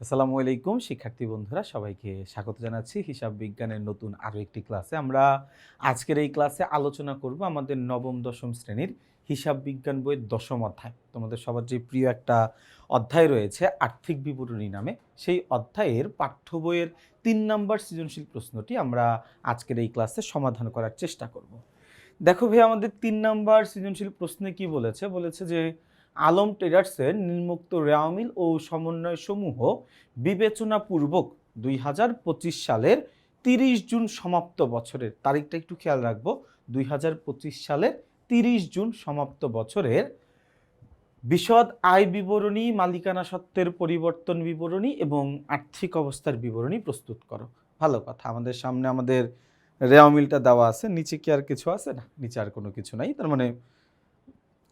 আসসালামু আলাইকুম শিক্ষার্থী বন্ধুরা, সবাইকে স্বাগত জানাচ্ছি হিসাব বিজ্ঞানের নতুন আরও একটি ক্লাসে। আমরা আজকের এই ক্লাসে আলোচনা করব আমাদের নবম দশম শ্রেণীর হিসাব বিজ্ঞান বইয়ের দশম অধ্যায়। তোমাদের সবার যে প্রিয় একটা অধ্যায় রয়েছে আর্থিক বিবরণী নামে, সেই অধ্যায়ের পাঠ্য বইয়ের 3 নম্বর সৃজনশীল প্রশ্নটি আমরা আজকের এই ক্লাসে সমাধান করার চেষ্টা করব। দেখো ভাই, আমাদের 3 নম্বর সৃজনশীল প্রশ্নে কি বলেছে? বলেছে যে আলম ট্রেডার্সের নিম্নোক্ত রেওয়া মিল ও সমন্বয় সমূহ বিবেচনাপূর্বক 2025 সালের 30 জুন সমাপ্ত বছরের তারিখটা একটু খেয়াল রাখবো। 2025 সালের 30 জুন সমাপ্ত বছরের বিশদ আয় বিবরণী, মালিকানা সত্ত্বের পরিবর্তন বিবরণী এবং আর্থিক অবস্থার বিবরণী প্রস্তুত করো। ভালো কথা, আমাদের সামনে আমাদের রেওয়া মিলটা দেওয়া আছে, নিচে কি আর কিছু আছে? না, নিচে আর কোনো কিছু নাই, তার মানে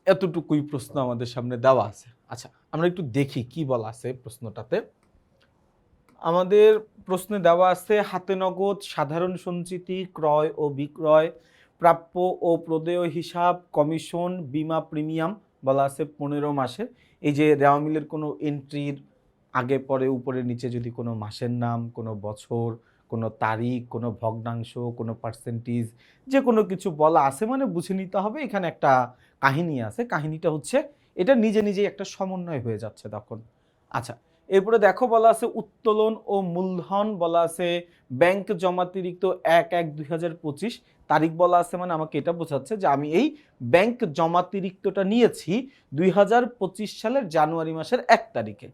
এতটুকুই প্রশ্ন আমাদের সামনে দেওয়া আছে। আচ্ছা, আমরা একটু দেখি কি বলা আছে প্রশ্নটাতে। আমাদের প্রশ্নে দেওয়া আছে হাতে নগদ, সাধারণ সঞ্চিতি, ক্রয় ও বিক্রয়, প্রাপ্য ও প্রদেয় হিসাব, কমিশন, বীমা প্রিমিয়াম বলা আছে 15 মাসের। এই যে রেওয়া মিলের কোনো এন্ট্রির আগে পরে উপরে নিচে যদি কোনো মাসের নাম, কোনো বছর, কোনো তারিখ, কোনো ভগ্নাংশ, কোনো পার্সেন্টেজ, যে কোনো কিছু বলা আছে মানে বুঝে নিতে হবে এখানে একটা কাহিনী আছে। কাহিনীটা হচ্ছে এটা নিজে নিজেই একটা সমন্বয় হয়ে যাচ্ছে তখন। আচ্ছা, এরপরে দেখো বলা আছে উত্তোলন ও মূলধন বলা আছে ব্যাংক জমাতিরিক্ত 1/1/2025 তারিখ বলা আছে, মানে আমাকে এটা বোঝাচ্ছে যে আমি এই ব্যাংক জমাতিরিক্তটা নিয়েছি 2025 সালের জানুয়ারি মাসের 1 তারিখে।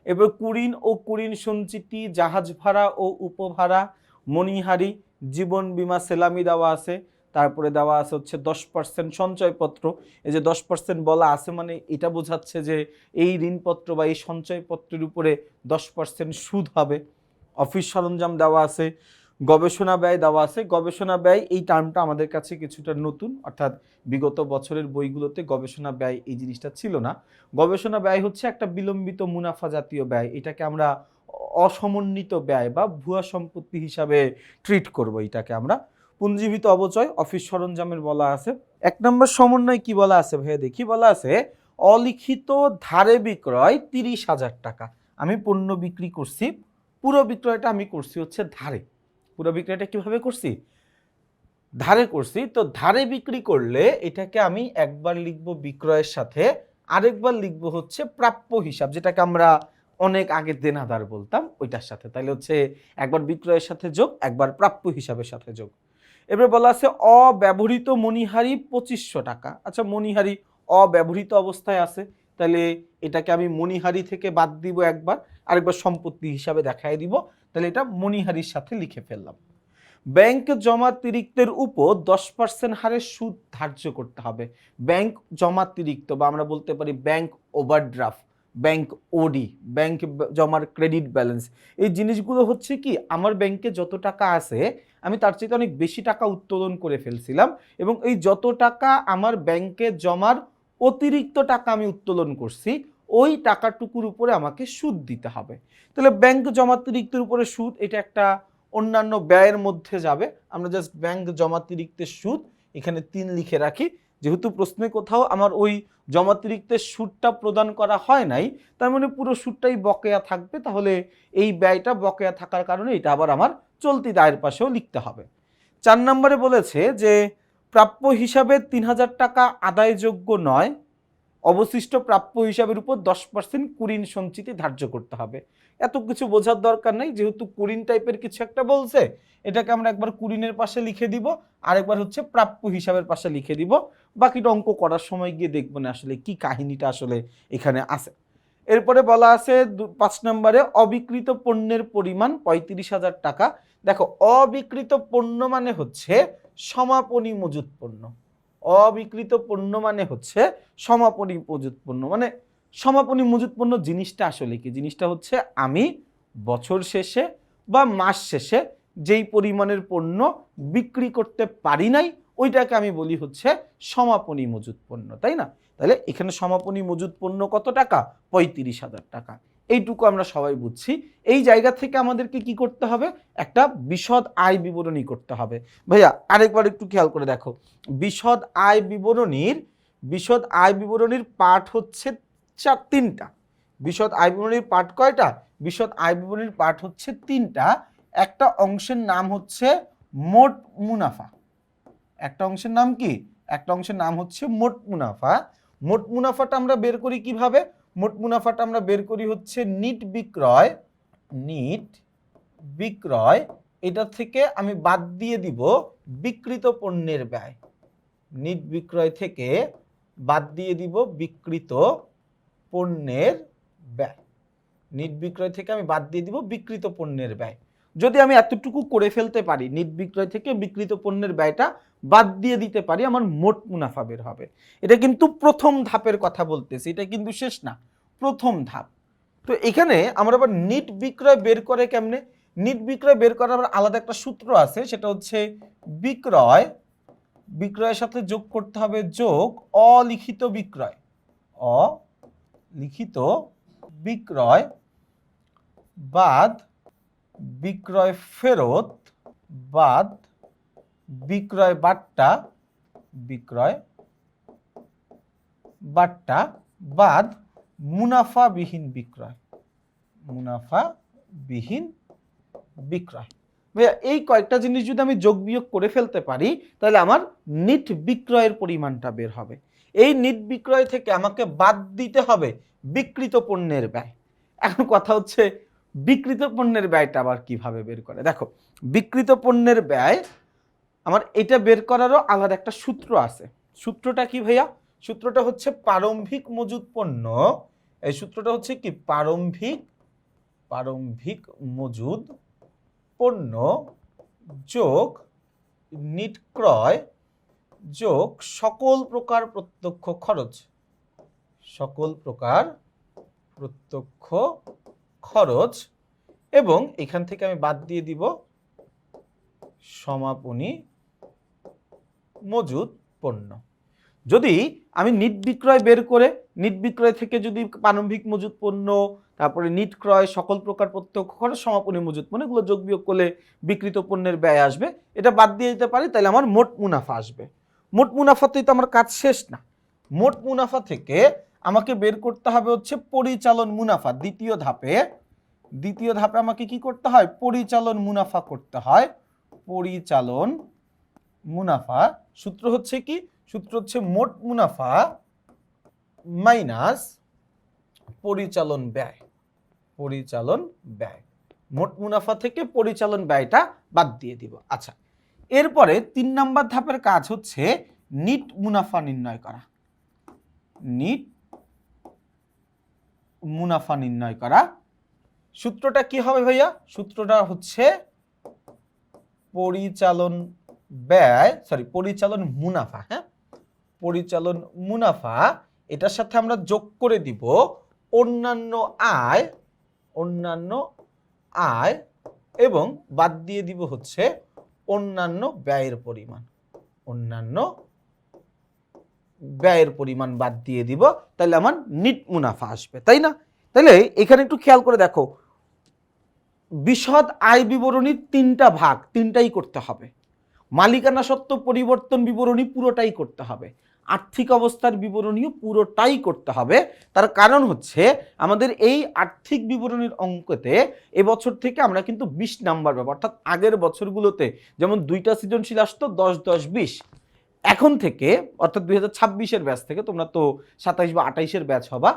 এবার কুড়িন ও কুড়িন সঞ্চিতি, জাহাজ ভাড়া ও উপভাড়া, মণিহারি, জীবন বীমা সেলামি দেওয়া আছে। তারপরে দেওয়া আছে হচ্ছে 10% সঞ্চয়পত্র। এই যে 10% বলা আছে মানে এটা বোঝাচ্ছে যে এই ঋণপত্র বা এই সঞ্চয়পত্রের উপরে 10% সুদ হবে। অফিস সরঞ্জাম দেওয়া আছে, গবেষণা ব্যয় দেওয়া আছে। গবেষণা ব্যয় এই টার্মটা আমাদের কাছে কিছুটা নতুন, অর্থাৎ বিগত বছরের বইগুলোতে গবেষণা ব্যয় এই জিনিসটা ছিল না। গবেষণা ব্যয় হচ্ছে একটা বিলম্বিত মুনাফা জাতীয় ব্যয়, এটাকে আমরা অসমন্বিত ব্যয় বা ভুয়া সম্পত্তি হিসাবে ট্রিট করব এটাকে আমরা। পুঞ্জীভূত অবচয় অফিস সরঞ্জামের বলা আছে। 1 নম্বর সমন্বয় কি বলা আছে ভাইয়া দেখি। বলা আছে অলিখিত ধারে বিক্রয় 30,000 টাকা। আমি পণ্য বিক্রি করছি, পুরো বিক্রয়টা আমি করছি হচ্ছে ধারে। পুরো বিক্রয়টা কিভাবে করছি? ধারে করছি। তো ধারে বিক্রি করলে এটাকে আমি একবার লিখব বিক্রয়ের সাথে, আরেকবার লিখব হচ্ছে প্রাপ্য হিসাব, যেটাকে আমরা অনেক আগে দেনাদার বলতাম ওইটার সাথে। তাহলে হচ্ছে একবার বিক্রয়ের সাথে যোগ, একবার প্রাপ্য হিসাবের সাথে যোগ। এবার বলা আছে অব্যবহৃত মণিহারি 2500 টাকা। আচ্ছা, মণিহারি অব্যবহৃত অবস্থায় আছে, তাহলে এটাকে আমি মণিহারি থেকে বাদ দিব একবার, আরেকবার সম্পত্তি হিসাবে দেখাই দিব। তাহলে এটা মণিহারির সাথে লিখে ফেললাম। ব্যাংক জমাতিরিক্তের উপর 10% হারে সুদ ধার্য করতে হবে। ব্যাংক জমাতিরিক্ত বা আমরা বলতে পারি ব্যাংক ওভারড্রাফট, ব্যাংক ওডি, ব্যাংক জমার ক্রেডিট ব্যালেন্স, এই জিনিসগুলো হচ্ছে কি আমার ব্যাংকে যত টাকা আছে আমি তার চাইতে অনেক বেশি টাকা উত্তোলন করে ফেলছিলাম, এবং এই যত টাকা আমার ব্যাংকে জমার অতিরিক্ত টাকা আমি উত্তোলন করছি ওই টাকাটুকুর উপরে আমাকে সুদ দিতে হবে। তাহলে ব্যাংক জমাতিরিক্তের উপরে সুদ, এটা একটা অন্যান্য ব্যয়ের মধ্যে যাবে। আমরা জাস্ট ব্যাংক জমাতিরিক্তের সুদ এখানে 3 লিখে রাখি। যেহেতু প্রশ্নে কোথাও আমার ওই জমাতিরিক্তের সুদটা প্রদান করা হয় নাই, তার মানে পুরো সুদটাই বকেয়া থাকবে, তাহলে এই ব্যয়টা বকেয়া থাকার কারণে এটা আবার আমার চলতি দায়ের পাশেও লিখতে হবে। 4 নম্বরে বলেছে যে প্রাপ্য হিসাবে 3,000 টাকা আদায়যোগ্য নয়, অবশিষ্ট প্রাপ্য হিসাবের উপর 10% কুরিন সঞ্চিতি ধার্য করতে হবে। এত কিছু বোঝার দরকার নেই, যেহেতু কুরিন টাইপের কিছু একটা বলছে, এটাকে আমরা একবার কুরিনের পাশে লিখে দিব, আরেকবার হচ্ছে প্রাপ্য হিসাবের পাশে লিখে দিব। বাকিটা অঙ্ক করার সময় গিয়ে দেখব না আসলে কি কাহিনীটা আসলে এখানে আছে। এরপরে বলা আছে 5 নম্বরে অবিকৃত পণ্যের পরিমাণ 35,000 টাকা। দেখো, অবিকৃত পণ্য মানে হচ্ছে সমাপনী মজুত পণ্য। অবিকৃত পণ্য মানে হচ্ছে সমাপনী মজুত পণ্য। মানে সমাপনী মজুত পণ্য জিনিসটা আসলে কি? জিনিসটা হচ্ছে আমি বছর শেষে বা মাস শেষে যেই পরিমাণের পণ্য বিক্রি করতে পারি নাই ওইটাকে আমি বলি হচ্ছে সমাপনী মজুত পণ্য, তাই না? তাহলে এখানে সমাপনী মজুত পণ্য কত টাকা? 35,000 টাকা। এইটুকু আমরা সবাই বুঝছি। এই জায়গা থেকে আমাদেরকে কি করতে হবে? একটা বিশদ আয় বিবরণী করতে হবে। ভাইয়া আরেকবার একটু খেয়াল করে দেখো, বিশদ আয় বিবরণীর পার্ট হচ্ছে 3টা। বিশদ আয় বিবরণীর পার্ট কয়টা? বিশদ আয় বিবরণীর পার্ট হচ্ছে 3টা। একটা অংশের নাম হচ্ছে মোট মুনাফা। একটা অংশের নাম কি? একটা অংশের নাম হচ্ছে মোট মুনাফা। মোট মুনাফাটা আমরা বের করি কিভাবে? মোট মুনাফাটা আমরা বের করি হচ্ছে নিট বিক্রয় এটা থেকে আমি বাদ দিয়ে দিব বিক্রিত পণ্যের ব্যয়। নিট বিক্রয় থেকে বাদ দিয়ে দিব বিক্রিত পণ্যের ব্যয়। নিট বিক্রয় থেকে আমি বাদ দিয়ে দিব বিক্রিত পণ্যের ব্যয়। যদি আমি এতটুকু করে ফেলতে পারি, নিট বিক্রয় থেকে বিক্রিত পণ্যের ব্যয়টা বাদ দিয়ে দিতে পারি, আমার মোট মুনাফা বের হবে। এটা কিন্তু প্রথম ধাপের কথা বলতেছি, এটা কিন্তু শেষ না, প্রথম ধাপ। তো এখানে আমরা আবার নিট বিক্রয় বের করে কেমনে? নিট বিক্রয় বের করার আবার আলাদা একটা সূত্র আছে, সেটা হচ্ছে বিক্রয়ের সাথে যোগ করতে হবে যোগ অলিখিত বিক্রয়। অলিখিত বিক্রয় বাদ বিক্রয় ফেরত বাদ বিক্রয় বাট্টা বাদ মুনাফাবিহীন বিক্রয়। ভাইয়া এই কয়েকটা জিনিস যদি আমি যোগ বিয়োগ করে ফেলতে পারি, তাহলে আমার নিট বিক্রয়ের পরিমাণটা বের হবে। এই নিট বিক্রয় থেকে আমাকে বাদ দিতে হবে বিক্রিত পণ্যের ব্যয়। এখন কথা হচ্ছে বিক্রিত পণ্যের ব্যয়টা আবার কিভাবে বের করে? দেখো, বিক্রিত পণ্যের ব্যয় আমার এটা বের করারও আলাদা একটা সূত্র আছে। সূত্রটা কি ভাইয়া? সূত্রটা হচ্ছে প্রারম্ভিক মজুদ পণ্য। এই সূত্রটা হচ্ছে কি? প্রারম্ভিক মজুদ পণ্য যোগ নিট ক্রয় যোগ সকল প্রকার প্রত্যক্ষ খরচ, এবং এখান থেকে আমি বাদ দিয়ে দিব সমাপনী মজুদ পণ্য। যদি আমি নিট বিক্রয় বের করে নিট বিক্রয় থেকে যদি প্রারম্ভিক মজুদ পণ্য, তারপরে নিট ক্রয়, সকল প্রকার প্রত্যক্ষ খরচ, সমাপনী মজুদ পণ্য, এগুলো যোগ বিয়োগ করলে বিক্রিত পণ্যের ব্যয় আসবে, এটা বাদ দিয়ে দিতে পারি, তাহলে আমার মোট মুনাফা আসবে। মোট মুনাফাতেই তো আমার কাজ শেষ না। মোট মুনাফা থেকে আমাকে বের করতে হবে হচ্ছে পরিচালন মুনাফা। দ্বিতীয় ধাপে আমাকে কি করতে হয়? পরিচালন মুনাফা করতে হয়। পরিচালন মুনাফা সূত্র হচ্ছে কি? সূত্র হচ্ছে মোট মুনাফা মাইনাস পরিচালন ব্যয়। মোট মুনাফা থেকে পরিচালন ব্যয়টা বাদ দিয়ে দিব। আচ্ছা, এরপরে 3 নম্বর ধাপের কাজ হচ্ছে নিট মুনাফা নির্ণয় করা। সূত্রটা কি হবে ভাইয়া? সূত্রটা হচ্ছে পরিচালন মুনাফা। হ্যাঁ, পরিচালন মুনাফা, এটার সাথে আমরা যোগ করে দিব অন্যান্য আয় এবং বাদ দিয়ে দিব হচ্ছে অন্যান্য ব্যয়ের পরিমাণ বাদ দিয়ে দিব, তাহলে আমার নিট মুনাফা আসবে, তাই না? তাহলে এখানে একটু খেয়াল করে দেখো, বিশদ আয় বিবরণীর 3টা ভাগ, 3টাই করতে হবে। মালিকানা সত্ত্ব পরিবর্তন বিবরণী পুরোটাই করতে হবে, আর্থিক অবস্থার বিবরণীও পুরোটাই করতে হবে। তার কারণ হচ্ছে আমাদের এই আর্থিক বিবরণীর অঙ্কতে এবছর থেকে আমরা কিন্তু 20 নাম্বার পাবো। অর্থাৎ আগের বছরগুলোতে যেমন 2টা সৃজনশীল আসতো 10, 10, 20, এখন থেকে অর্থাৎ 2026-এর ব্যাচ থেকে, তোমরা তো 27 বা 28-এর ব্যাচ হবা,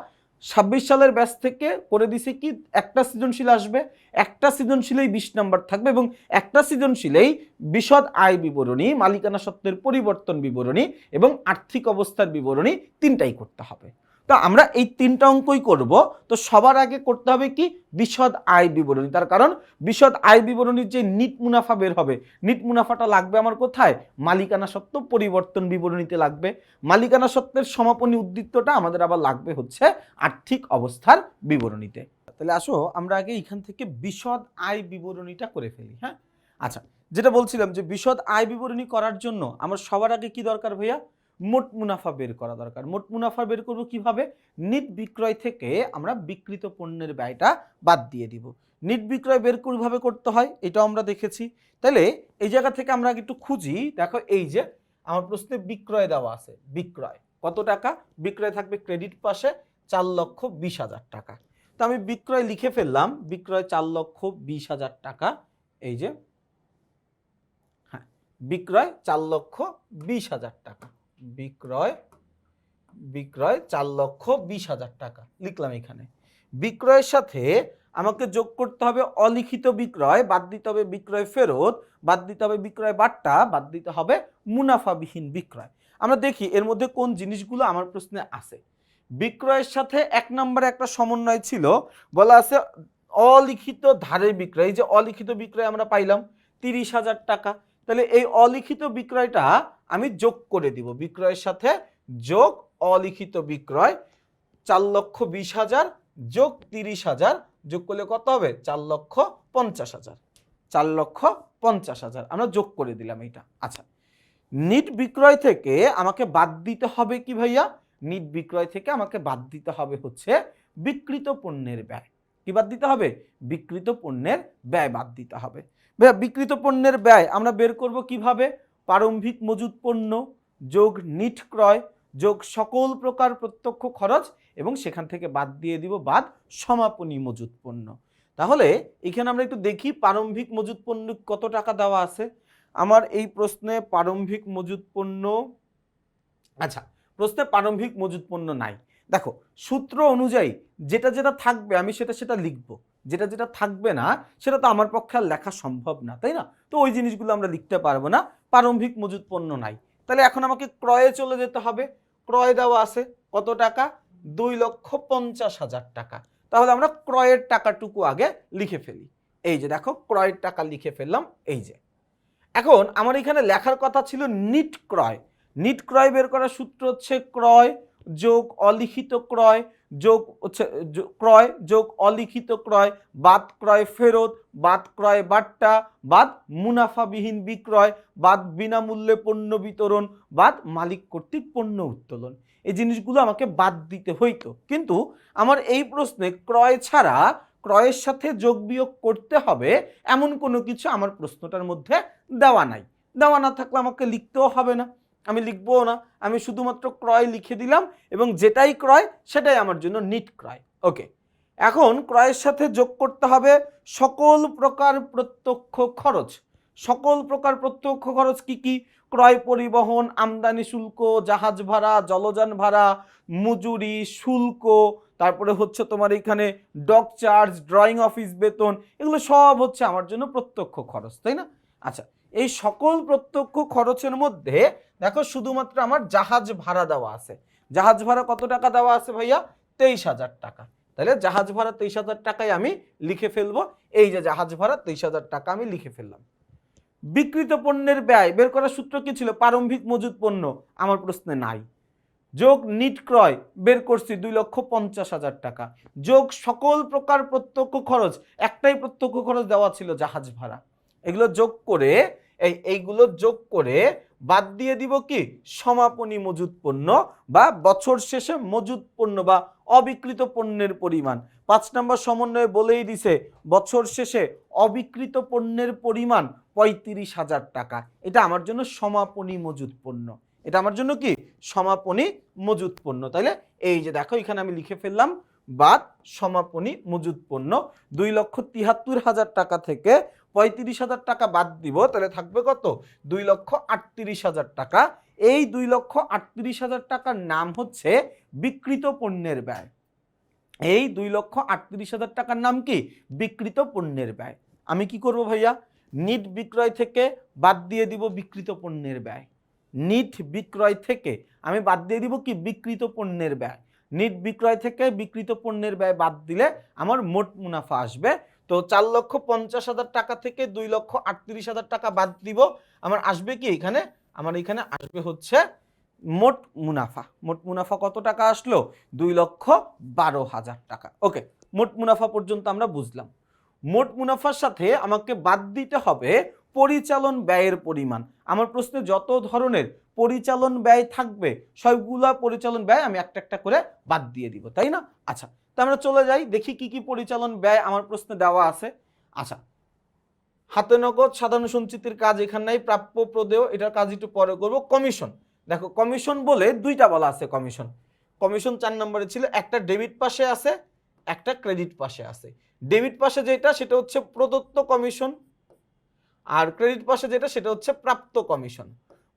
26 সালের ব্যাচ থেকে করে দিছে কি একটা সৃজনশীল আসবে, একটা সৃজনশীলেই 20 নাম্বার থাকবে এবং একটা সৃজনশীলেই বিশদ আয় বিবরণী, মালিকানা সত্ত্বের পরিবর্তন বিবরণী এবং আর্থিক অবস্থার বিবরণী 3টাই করতে হবে। তো আমরা এই 3টা অঙ্কই করব। তো সবার আগে করতে হবে কি? বিশদ আয় বিবরণী। তার কারণ বিশদ আয় বিবরণীর যে নিট মুনাফা বের হবে, নিট মুনাফাটা লাগবে আমার কোথায়? মালিকানা সত্ত্ব পরিবর্তন বিবরণীতে লাগবে। মালিকানা সত্ত্বের সমাপনী উদ্বৃত্তটা আমাদের আবার লাগবে হচ্ছে আর্থিক অবস্থার বিবরণীতে। তাহলে আসো আমরা আগে এখান থেকে বিশদ আয় বিবরণীটা করে ফেলি। হ্যাঁ, আচ্ছা, যেটা বলছিলাম যে বিশদ আয় বিবরণী করার জন্য আমার সবার আগে কি দরকার ভাইয়া? মোট মুনাফা বের করা দরকার। মোট মুনাফা বের করব কিভাবে? নিট বিক্রয় থেকে আমরা বিক্রিত পণ্যের ব্যয়টা বাদ দিয়ে দিব। নিট বিক্রয় বের কিভাবে করতে হয় এটাও আমরা দেখেছি। তাহলে এই জায়গা থেকে আমরা একটু খুঁজি। দেখো, এই যে আমার প্রশ্নে বিক্রয় দেওয়া আছে, বিক্রয় কত টাকা? বিক্রয় থাকবে ক্রেডিট পাশে 4,20,000 টাকা। তো আমি বিক্রয় লিখে ফেললাম, বিক্রয় 4,20,000 টাকা। এই যে হ্যাঁ, বিক্রয় 4,20,000 টাকা, বিক্রয় 4,20,000 টাকা লিখলাম। এখানে বিক্রয়ের সাথে আমাকে যোগ করতে হবে অলিখিত বিক্রয়, বাদ দিতে হবে বিক্রয় ফেরত, বাদ দিতে হবে বিক্রয় বাট্টা, বাদ দিতে হবে মুনাফাবিহীন বিক্রয়। আমরা দেখি এর মধ্যে কোন জিনিসগুলো আমার প্রশ্নে আছে। বিক্রয়ের সাথে 1 নম্বরে একটা সমন্বয় ছিল, বলা আছে অলিখিত ধারের বিক্রয়। এই যে অলিখিত বিক্রয় আমরা পাইলাম 30,000 টাকা। তাহলে এই অলিখিত বিক্রয়টা আমি যোগ করে দিব, বিক্রয়ের সাথে যোগ অলিখিত বিক্রয় 4,20,000 যোগ 30,000 যোগ করলে কত হবে? 4,50,000, 4,50,000 আমরা যোগ করে দিলাম এটা। আচ্ছা, নিট বিক্রয় থেকে আমাকে বাদ দিতে হবে কি ভাইয়া? নিট বিক্রয় থেকে আমাকে বাদ দিতে হবে হচ্ছে বিক্রিত পণ্যের ব্যয়। কি বাদ দিতে হবে? বিক্রিত পণ্যের ব্যয় বাদ দিতে হবে। ভাইয়া বিক্রিত পণ্যের ব্যয় আমরা বের করব কিভাবে? প্রারম্ভিক মজুত পণ্য যোগ নিট ক্রয় যোগ সকল প্রকার প্রত্যক্ষ খরচ এবং সেখান থেকে বাদ দিয়ে দিব বাদ সমাপনী মজুত পণ্য। তাহলে এখানে আমরা একটু দেখি প্রারম্ভিক মজুত পণ্য কত টাকা দেওয়া আছে আমার এই প্রশ্নে। প্রারম্ভিক মজুত পণ্য, আচ্ছা প্রশ্নে প্রারম্ভিক মজুত পণ্য নাই। দেখো সূত্র অনুযায়ী যেটা যেটা থাকবে আমি সেটা সেটা লিখব, যেটা যেটা থাকবে না সেটা তো আমার পক্ষে আর লেখা সম্ভব না, তাই না? তো ওই জিনিসগুলো আমরা লিখতে পারবো না, প্রারম্ভিক মজুত পণ্য নাই। তাহলে এখন আমাকে ক্রয়ে চলে যেতে হবে। ক্রয় দেওয়া আছে কত টাকা? 2,50,000 টাকা। তাহলে আমরা ক্রয়ের টাকাটুকু আগে লিখে ফেলি। এই যে দেখো ক্রয়ের টাকা লিখে ফেললাম। এই যে এখন আমার এখানে লেখার কথা ছিল নিট ক্রয়। নিট ক্রয় বের করার সূত্র হচ্ছে ক্রয় যোগ অলিখিত ক্রয় যোগ হচ্ছে ক্রয় যোগ অলিখিত ক্রয় বাদ ক্রয় ফেরত বাদ ক্রয় বাট্টা বাদ মুনাফাবিহীন বিক্রয় বাদ বিনামূল্যে পণ্য বিতরণ বাদ মালিক কর্তৃক পণ্য উত্তোলন। এই জিনিসগুলো আমাকে বাদ দিতে হইতো, কিন্তু আমার এই প্রশ্নে ক্রয় ছাড়া ক্রয়ের সাথে যোগ বিয়োগ করতে হবে এমন কোনো কিছু আমার প্রশ্নটার মধ্যে দেওয়া নাই। দেওয়া না থাকলে আমাকে লিখতেও হবে না, আমি লিখবো না, আমি শুধুমাত্র ক্রয় লিখে দিলাম এবং যেটাই ক্রয় সেটাই আমার জন্য নিট ক্রয়। ওকে, এখন ক্রয়ের সাথে যোগ করতে হবে সকল প্রকার প্রত্যক্ষ খরচ। সকল প্রকার প্রত্যক্ষ খরচ কি কি? ক্রয় পরিবহন, আমদানি শুল্ক, জাহাজ ভাড়া, জলযান ভাড়া, মজুরি, শুল্ক, তারপরে হচ্ছে তোমার এখানে ডক চার্জ, ড্রয়িং অফিস বেতন, এগুলো সব হচ্ছে আমার জন্য প্রত্যক্ষ খরচ, তাই না? আচ্ছা, এই সকল প্রত্যক্ষ খরচের মধ্যে দেখো শুধুমাত্র আমার জাহাজ ভাড়া দেওয়া আছে। জাহাজ ভাড়া কত টাকা দেওয়া আছে ভাইয়া? 23,000 টাকা। তাহলে জাহাজ ভাড়া 23,000 টাকায় আমি লিখে ফেলবো। এই যে জাহাজ ভাড়া 23,000 টাকা আমি লিখে ফেললাম। বিক্রিত পণ্যের ব্যয় বের করার সূত্র কি ছিল? প্রারম্ভিক মজুত পণ্য আমার প্রশ্নে নাই। যোগ নিট ক্রয় বের করছি 2,50,000 টাকা যোগ সকল প্রকার প্রত্যক্ষ খরচ, একটাই প্রত্যক্ষ খরচ দেওয়া ছিল জাহাজ ভাড়া। এগুলো যোগ করে এইগুলো যোগ করে বাদ দিয়ে দিব কি? সমাপনী মজুত পণ্য বা বছর শেষে মজুত পণ্য বা অবিকৃত পণ্যের পরিমাণ। 5 নম্বর সমন্বয়ে বলেই দিছে বছর শেষে অবিকৃত পণ্যের পরিমাণ 35,000 টাকা। এটা আমার জন্য সমাপনী মজুত পণ্য, এটা আমার জন্য কি? সমাপনী মজুত পণ্য। তাইলে এই যে দেখো এখানে আমি লিখে ফেললাম বাদ সমাপনী মজুত পণ্য। 2,73,000 টাকা থেকে 35,000 টাকা বাদ দিব, তাহলে থাকবে কত? 2,38,000 টাকা। এই 2,38,000 টাকার নাম হচ্ছে বিক্রিত পণ্যের ব্যয়। এই 2,38,000 টাকার নাম কি? বিক্রিত পণ্যের ব্যয়। আমি কি করব ভাইয়া? নিট বিক্রয় থেকে বাদ দিয়ে দিব বিক্রিত পণ্যের ব্যয়। নিট বিক্রয় থেকে আমি বাদ দিয়ে দিব কি? বিক্রিত পণ্যের ব্যয়। নিট বিক্রয় থেকে বিক্রিত পণ্যের ব্যয় বাদ দিলে আমার মোট মুনাফা আসবে। তো 4,50,000 টাকা থেকে 2,38,000 টাকা বাদ দিব, আমার আসবে কি এখানে? আমার এখানে আসবে হচ্ছে মোট মুনাফা। মোট মুনাফা কত টাকা আসলো? 2,12,000 টাকা। ওকে, মোট মুনাফা পর্যন্ত আমরা বুঝলাম। মোট মুনাফার সাথে আমাকে বাদ দিতে হবে পরিচালন ব্যয়ের পরিমাণ। আমার প্রশ্নে যত ধরনের পরিচালন ব্যয় থাকবে সবগুলা পরিচালন ব্যয় আমি একটা একটা করে বাদ দিয়ে দিব, তাই না? আচ্ছা, তো আমরা চলে যাই দেখি কি কি পরিচালন ব্যয় আমার প্রশ্নে দেওয়া আছে। আচ্ছা, হাতে নগদ সাধারণ সঞ্চিতির কাজ এখানে নাই, প্রাপ্য প্রদেয় এটার কাজ একটু পরে করব। কমিশন, দেখো কমিশন বলে দুইটা বলা আছে। কমিশন 4 নম্বরে ছিল, একটা ডেবিট পাশে আছে একটা ক্রেডিট পাশে আছে। ডেবিট পাশে যেটা সেটা হচ্ছে প্রদত্ত কমিশন, আর ক্রেডিট পাশে যেটা সেটা হচ্ছে প্রাপ্ত কমিশন।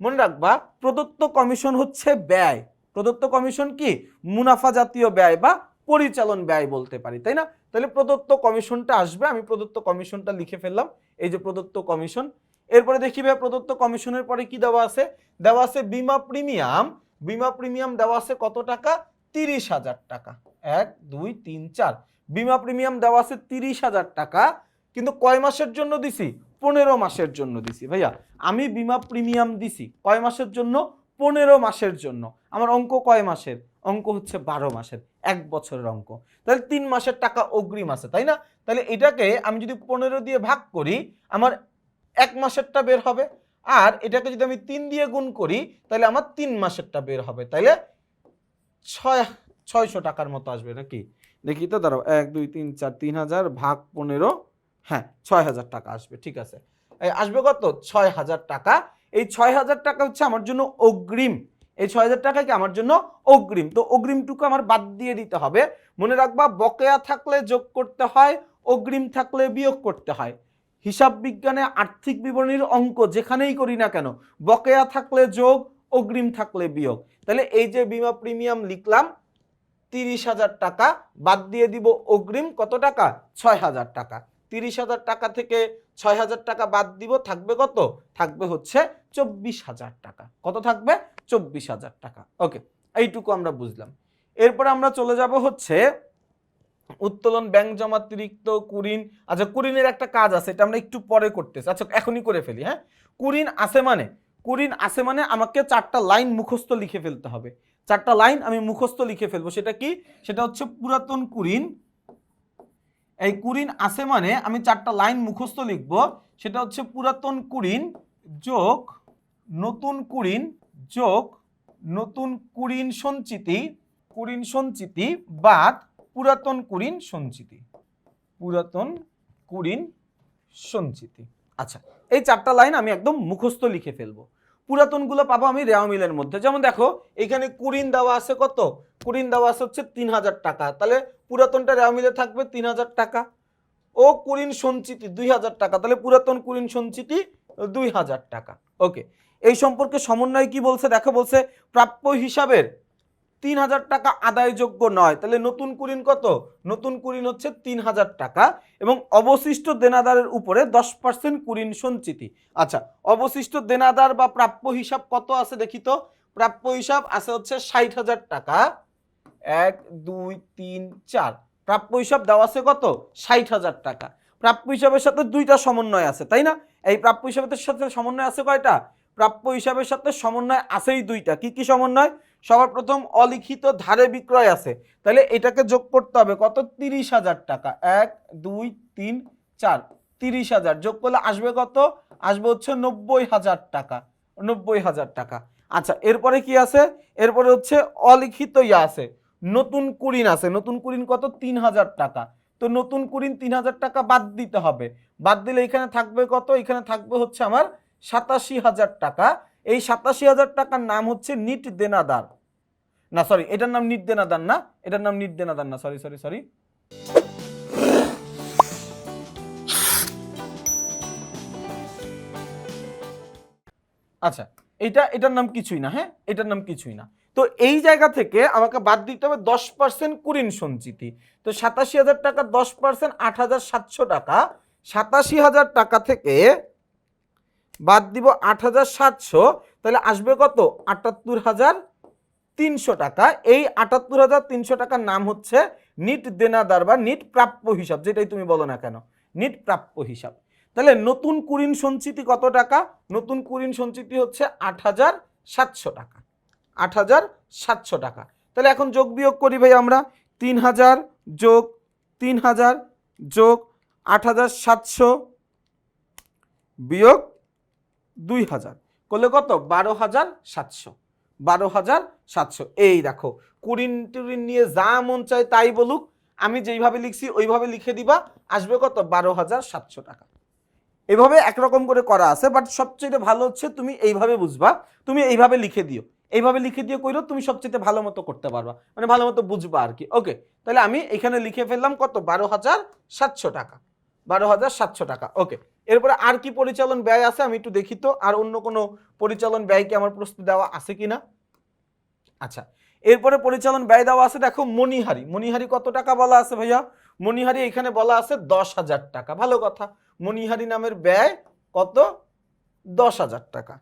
মনে রাখবা প্রদত্ত কমিশন হচ্ছে ব্যয়, প্রদত্ত কমিশন কি মুনাফা জাতীয় ব্যয় বা পরিচালন ব্যয় বলতে পারি, তাই না? তাহলে প্রদত্ত কমিশনটা আসবে, আমি প্রদত্ত কমিশনটা লিখে ফেললাম, এই যে প্রদত্ত কমিশন। এরপরে দেখি ভাই প্রদত্ত কমিশনের পরে কি দেওয়া আছে, দেওয়া আছে বিমা প্রিমিয়াম। বিমা প্রিমিয়াম দেওয়া আছে কত টাকা, 30,000 টাকা। 1 2 3 4 বিমা প্রিমিয়াম দেওয়া আছে 30,000 টাকা, কিন্তু কয় মাসের জন্য দিছি, 15 মাসের জন্য দিছি। ভাইয়া আমি বিমা প্রিমিয়াম দিছি কয় মাসের জন্য, 15 মাসের জন্য। আমার অঙ্ক কয় মাসের, অঙ্ক হচ্ছে 12 মাসের, 1 বছরের অঙ্ক। তাহলে 3 মাসের টাকা অগ্রিম আছে, তাই না? তাহলে এটাকে আমি যদি 15 দিয়ে ভাগ করি, আমার 1 মাসেরটা বের হবে, আর এটাকে যদি আমি 3 দিয়ে গুণ করি তাহলে আমার 3 মাসেরটা বের হবে। তাইলে 600 টাকার মতো আসবে নাকি, দেখি তো দাঁড়াও, 1 2 3 4 3000 ভাগ 15, হ্যাঁ 6000 টাকা আসবে। ঠিক আছে, আসবে কত, 6000 টাকা। এই 6000 টাকা হচ্ছে আমার জন্য অগ্রিম, এই 6000 টাকা কি আমার জন্য অগ্রিম। তো অগ্রিমটুকু আমার বাদ দিয়ে দিতে হবে। মনে রাখবা বকেয়া থাকলে যোগ করতে হয়, অগ্রিম থাকলে বিয়োগ করতে হয়। হিসাব বিজ্ঞানে আর্থিক বিবরণীর অঙ্ক যেখানেই করি না কেন, বকেয়া থাকলে যোগ, অগ্রিম থাকলে বিয়োগ। তাহলে এই যে বিমা প্রিমিয়াম লিখলাম 30,000 টাকা, বাদ দিয়ে দিব অগ্রিম কত টাকা, 6,000 টাকা। 30,000 টাকা থেকে 6,000 টাকা বাদ দিব, থাকবে কত, থাকবে হচ্ছে 24,000 টাকা। কত থাকবে, 24,000 টাকা। ওকে, এইটুকু আমরা বুঝলাম। এরপর আমরা চলে যাব হচ্ছে উত্তোলন, ব্যাংক জমাতিরিক্ত, কুরিন। আচ্ছা কুরিনের একটা কাজ আছে, এটা আমরা একটু পরে করতেছি, আচ্ছা এখনই করে ফেলি। হ্যাঁ, কুরিন আছে মানে, কুরিন আছে মানে আমাকে 4টা লাইন মুখস্থ লিখে ফেলতে হবে। 4টা লাইন আমি মুখস্থ লিখে ফেলবো। সেটা কি, সেটা হচ্ছে পুরাতন কুরিন। এই কুরিন আছে মানে আমি 4টা লাইন মুখস্থ লিখব। সেটা হচ্ছে পুরাতন কুরিন যোগ নতুন কুরিন যোগ নতুন কুরিন সঞ্চিতি, কুরিন সঞ্চিতি বাদ পুরাতন কুরিন সঞ্চিতি, পুরাতন কুরিন সঞ্চিতি। আচ্ছা এই 4টা লাইন আমি একদম মুখস্থ লিখে ফেলবো। পুরাতনগুলো পাবো আমি রেওয়া মিলের মধ্যে। যেমন দেখো এখানে কুরিন দেওয়া আছে কত, কুরিন দেওয়া আছে হচ্ছে 3,000 টাকা, তাহলে পুরাতনটা রেওয়া মিলে থাকবে 3,000 টাকা। ও কুরিন সঞ্চিতি 2,000 টাকা, তাহলে পুরাতন কুরিন সঞ্চিতি 2,000 টাকা। ওকে, এই সম্পর্কে সমন্বয় কি বলছে দেখো, বলছে প্রাপ্য হিসাবের 3,000 টাকা আদায়যোগ্য নয়, তাহলে নতুন কুরিন কত, নতুন কুরিন হচ্ছে 3,000 টাকা এবং অবশিষ্ট দেনাদারের উপরে 10% কুরিন সঞ্চিতি। আচ্ছা অবশিষ্ট দেনাদার বা প্রাপ্য হিসাব কত আছে দেখি তো, প্রাপ্য হিসাব আছে হচ্ছে 60,000 টাকা। 1 2 3 4 প্রাপ্য হিসাব দেওয়া আছে কত, 60,000 টাকা। প্রাপ্য হিসাবের সাথে 2টা সমন্বয় আছে, তাই না? এই প্রাপ্য হিসাবের সাথে সমন্বয় আছে কয়টা, প্রাপ্য হিসাবের সাথে সমন্বয় আছেই 2টা। কি কি সমন্বয়, সবার প্রথম অলিখিত ধারে বিক্রয় আছে, তাহলে এটাকে যোগ করতে হবে কত, 30,000 টাকা। 1 2 3 4 30,000 যোগ করলে আসবে কত, আসবে হচ্ছে 90,000 টাকা, 90,000 টাকা। আচ্ছা এরপরে কি আছে, এরপরে হচ্ছে অলিখিত ইয়া আছে, নতুন কুরিন আছে। নতুন কুরিন কত, 3,000 টাকা। তো নতুন কুরিন 3,000 টাকা বাদ দিতে হবে, বাদ দিলে এখানে থাকবে কত, এখানে থাকবে হচ্ছে আমার 87,000 টাকা। এই 87,000 টাকার নাম হচ্ছে নিট দেনাদার, না সরি এটার নাম নিট দেনাদার না, এটার নাম নিট দেনাদার না, সরি সরি সরি। আচ্ছা এটার নাম কিছুই না, হ্যাঁ এটার নাম কিছুই না। তো এই জায়গা থেকে আমাকে বাদ দিতে হবে 10% কুরিন সঞ্চিতি। তো 87,000 টাকা 10% 8,700 টাকা। 87,000 টাকা থেকে বাদ দিব 8,700, তাহলে আসবে কত, 78,300 টাকা। এই 78,300 টাকার নাম হচ্ছে নিট দেনাদার বা নিট প্রাপ্য হিসাব, যেটাই তুমি বলো না কেন, নিট প্রাপ্য হিসাব। তাহলে নতুন কুরিন সঞ্চিতি কত টাকা, নতুন কুরিন সঞ্চিতি হচ্ছে 8,700 টাকা, 8,700 টাকা। তাহলে এখন যোগ বিয়োগ করি ভাই আমরা, 3,000 যোগ 3,000 যোগ 8,700 বিয়োগ 2,000 করলে কত, 12,700, 12,700। এই দেখো কুরিন টুরিন নিয়ে যা মন চায় তাই বলুক, আমি যেইভাবে লিখছি ওইভাবে লিখে দিবা, আসবে কত, 12,700 টাকা। এভাবে একরকম করে করা আছে, বাট সবচেয়ে ভালো হচ্ছে তুমি এইভাবে বুঝবা, তুমি এইভাবে লিখে দিও। এইভাবে লিখে দিয়ে কইরো, তুমি সবচেয়ে ভালো মতো করতে পারবা, মানে ভালো মতো বুঝবা আর কি। ওকে, তাহলে আমি এখানে লিখে ফেললাম কত, 12,700 টাকা, 12,700 টাকা। ওকে, এরপরে আর কি পরিচালন ব্যয় আছে আমি একটু দেখি তো, আর অন্য কোনো পরিচালন ব্যয় কি আমার প্রশ্ন দেওয়া আছে কিনা। আচ্ছা, এরপরে পরিচালন ব্যয় দেওয়া আছে, দেখো মণিহারি, মণিহারি কত টাকা বলা আছে ভাইয়া, মণিহারি এখানে বলা আছে 10,000 টাকা। ভালো কথা, মণিহারি নামের ব্যয় কত, 10,000 টাকা।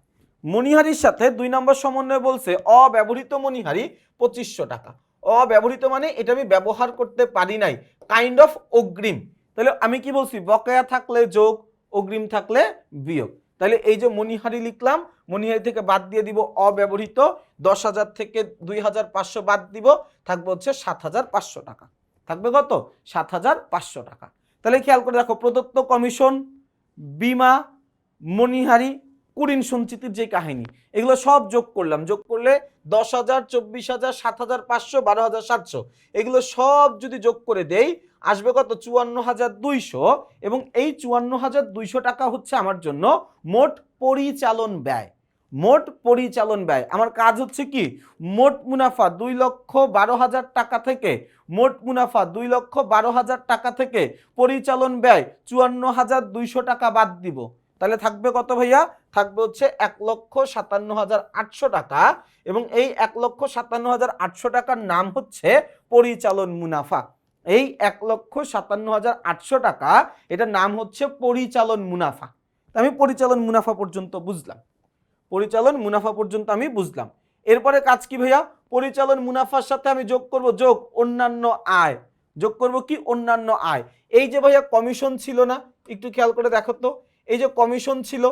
মণিহারির সাথে 2 নম্বর সমন্বয় বলছে অব্যবহৃত মণিহারি 2500 টাকা। অব্যবহৃত মানে এটা আমি ব্যবহার করতে পারি নাই, কাইন্ড অফ অগ্রিম। তাহলে আমি কি বলছি, বকেয়া থাকলে যোগ, অগ্রিম থাকলে বিয়োগ। তাহলে এই যে মণিহারি লিখলাম, মণিহারি থেকে বাদ দিয়ে দিব অব্যবহৃত, 10,000 থেকে 2,500 বাদ দিব, থাকবে হচ্ছে 7,500 টাকা। থাকবে কত, 7,500 টাকা। তাহলে খেয়াল করে দেখো, প্রদত্ত কমিশন, বিমা, মণিহারি, কুড়িন সঞ্চিতির যে কাহিনী, এগুলো সব যোগ করলাম, যোগ করলে 10,000, 24,000, 7,500, 12,700, এগুলো সব যদি যোগ করে দেই আসবে কত, 54,200। এবং এই 54,200 টাকা হচ্ছে আমার জন্য মোট পরিচালন ব্যয়। মোট পরিচালন ব্যয়, আমার কাজ হচ্ছে কি, মোট মুনাফা 2,12,000 টাকা থেকে, মোট মুনাফা 2,12,000 টাকা থেকে পরিচালন ব্যয় 54,200 টাকা বাদ দিব। তাহলে থাকবে কত ভাইয়া, থাকবে হচ্ছে 1,57,800 টাকা। এবং এই 1,57,800 টাকার নাম হচ্ছে পরিচালন মুনাফা। এই 1,57,800 টাকা, এটার নাম হচ্ছে পরিচালন মুনাফা। আমি পরিচালন মুনাফা পর্যন্ত বুঝলাম, পরিচালন মুনাফা পর্যন্ত আমি বুঝলাম। এরপরে কাজ কি ভাইয়া, পরিচালন মুনাফার সাথে আমি যোগ করব, যোগ অন্যান্য আয়, যোগ করব কি, অন্যান্য আয়। এই যে ভাইয়া কমিশন ছিল না, একটু খেয়াল করে দেখো তো, এই যে কমিশন ছিল,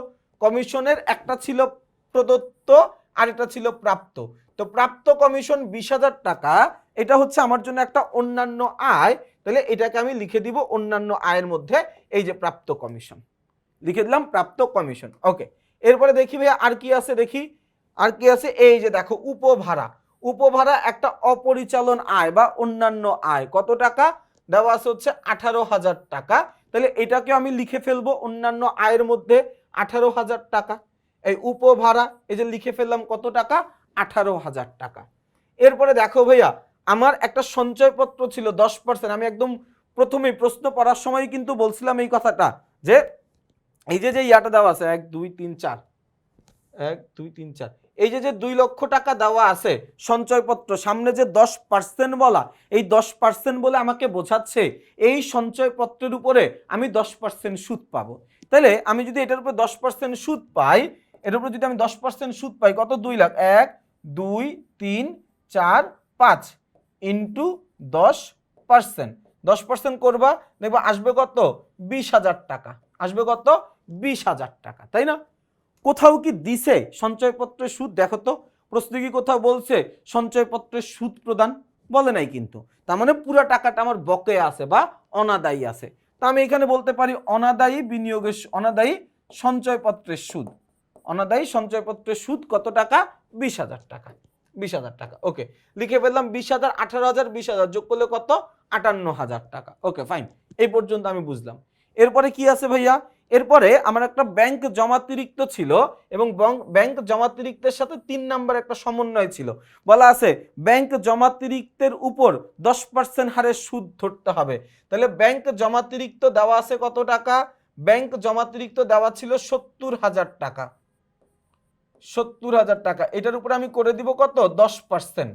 কমিশনের একটা ছিল প্রদত্ত আর এটা ছিল প্রাপ্ত। তো প্রাপ্ত কমিশন 20,000 টাকা, এটা হচ্ছে আমার জন্য একটা অন্যান্য আয়। তাহলে এটাকে আমি লিখে দিব অন্যান্য আয়ের মধ্যে, এই যে প্রাপ্ত কমিশন, লিখে দিলাম প্রাপ্ত কমিশন। ওকে, এরপরে দেখি ভাইয়া আর কি আছে, দেখি আর কি আছে। এই যে দেখো উপভাড়া, উপভাড়া একটা অপরিচালন আয় বা অন্যান্য আয়, কত টাকা দেওয়া আছে হচ্ছে 18,000 টাকা। তাহলে এটাকে আমি লিখে ফেলবো অন্যান্য আয়ের মধ্যে 18,000 টাকা। এই উপভাড়া এই যে লিখে ফেললাম কত টাকা, 18,000 টাকা। এরপরে দেখো ভাইয়া, আমার একটা সঞ্চয়পত্র ছিল 10%। আমি একদম প্রথমেই প্রশ্ন পড়ার সময় কিন্তু বলছিলাম এই কথাটা, যে এই যে ইয়াটা দেওয়া আছে 1 2 3 4, 1 2 3 4, এই যে 2 লক্ষ টাকা দেওয়া আছে সঞ্চয়পত্র, সামনে যে 10% বলা, এই 10% বলে আমাকে বোঝাচ্ছে এই সঞ্চয়পত্রের উপরে আমি 10% সুদ পাবো। তাহলে আমি যদি এটার উপরে 10% সুদ পাই, এটার উপরে যদি আমি 10% সুদ পাই, কত, 2 লাখ, 1 2 3 4 5 ইন্টু 10%, 10% করবা, দেখবা আসবে কত, 20,000 টাকা। আসবে কত, 20,000 টাকা, তাই না? কোথাও কি দিছে সঞ্চয়পত্রের সুদ? দেখো তো, প্রশ্ন কি কোথাও বলছে সঞ্চয়পত্রের সুদ প্রদান? বলে নাই কিন্তু। তার মানে পুরো টাকাটা আমার বকেয়া আছে বা অনাদায়ী আছে। তা আমি এখানে বলতে পারি অনাদায়ী বিনিয়োগের, অনাদায়ী সঞ্চয়পত্রের সুদ, অনাদায়ী সঞ্চয়পত্রের সুদ কত টাকা, 20,000 টাকা, 20,000 টাকা। ওকে, লিখে ফেললাম 20,000, 18,000, 20,000 যোগ করলে কত, 58,000 টাকা। ওকে ফাইন, এই পর্যন্ত আমি বুঝলাম। এরপরে কি আছে ভাইয়া, এরপরে আমার একটা ব্যাংক জমাতিরিক্ত ছিল, এবং ব্যাংক জমাতিরিক্তের সাথে 3 নাম্বার একটা সমন্বয় ছিল। বলা আছে ব্যাংক জমাতিরিক্তের উপর 10% হারে সুদ ধরতে হবে। তাহলে ব্যাংক জমাতিরিক্ত দেওয়া আছে কত টাকা, ব্যাংক জমাতিরিক্ত দেওয়া ছিল 70,000 টাকা, 70,000 টাকা। এটার উপরে আমি করে দিব কত, 10%।